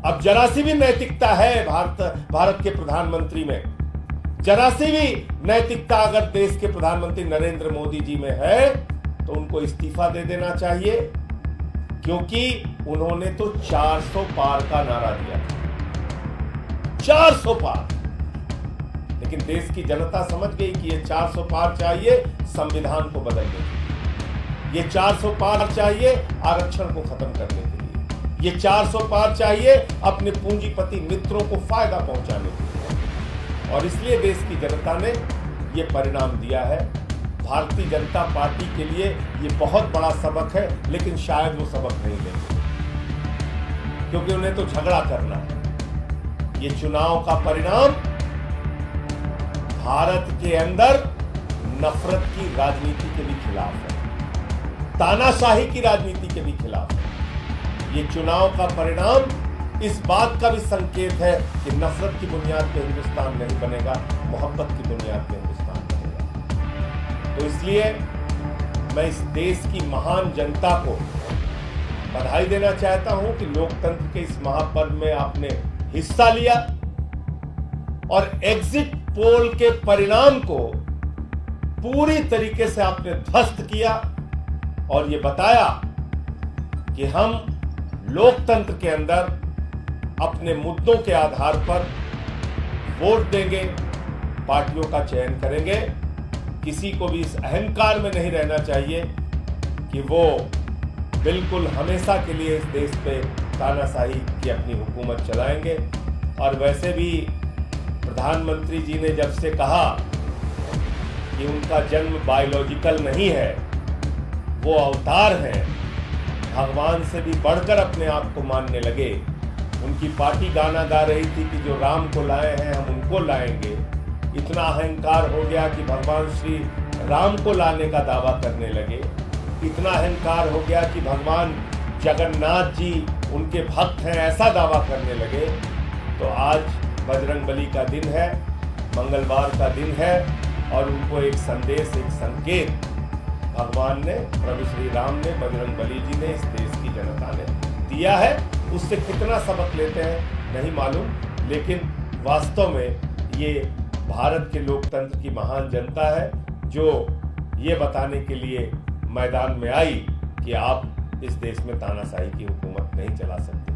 अब जरा सी भी नैतिकता है भारत के प्रधानमंत्री में, जरा सी भी नैतिकता अगर देश के प्रधानमंत्री नरेंद्र मोदी जी में है तो उनको इस्तीफा दे देना चाहिए, क्योंकि उन्होंने तो 400 पार का नारा दिया था, 400 पार। लेकिन देश की जनता समझ गई कि ये 400 पार चाहिए संविधान को बदलने के लिए, ये 400 पार चाहिए आरक्षण को खत्म करने के लिए, ये 400 पार चाहिए अपने पूंजीपति मित्रों को फायदा पहुंचाने के लिए। और इसलिए देश की जनता ने ये परिणाम दिया है। भारतीय जनता पार्टी के लिए ये बहुत बड़ा सबक है, लेकिन शायद वो सबक नहीं लेंगे, क्योंकि उन्हें तो झगड़ा करना है। ये चुनाव का परिणाम भारत के अंदर नफरत की राजनीति के भी खिलाफ है, तानाशाही की राजनीति के भी खिलाफ है। ये चुनाव का परिणाम इस बात का भी संकेत है कि नफरत की बुनियाद पे हिंदुस्तान नहीं बनेगा, मोहब्बत की बुनियाद पे हिंदुस्तान बनेगा। तो इसलिए मैं इस देश की महान जनता को बधाई देना चाहता हूं कि लोकतंत्र के इस महापर्व में आपने हिस्सा लिया और एग्जिट पोल के परिणाम को पूरी तरीके से आपने ध्वस्त किया और ये बताया कि हम लोकतंत्र के अंदर अपने मुद्दों के आधार पर वोट देंगे, पार्टियों का चयन करेंगे। किसी को भी इस अहंकार में नहीं रहना चाहिए कि वो बिल्कुल हमेशा के लिए इस देश पे तानाशाही की अपनी हुकूमत चलाएंगे। और वैसे भी प्रधानमंत्री जी ने जब से कहा कि उनका जन्म बायोलॉजिकल नहीं है, वो अवतार हैं, भगवान से भी बढ़कर अपने आप को मानने लगे। उनकी पार्टी गाना गा रही थी कि जो राम को लाए हैं हम उनको लाएंगे। इतना अहंकार हो गया कि भगवान श्री राम को लाने का दावा करने लगे। इतना अहंकार हो गया कि भगवान जगन्नाथ जी उनके भक्त हैं, ऐसा दावा करने लगे। तो आज बजरंगबली का दिन है, मंगलवार का दिन है, और उनको एक संदेश, एक संकेत भगवान ने, प्रभु श्री राम ने, बजरंगबली जी ने, इस देश की जनता ने दिया है। उससे कितना सबक लेते हैं नहीं मालूम, लेकिन वास्तव में ये भारत के लोकतंत्र की महान जनता है जो ये बताने के लिए मैदान में आई कि आप इस देश में तानाशाही की हुकूमत नहीं चला सकते।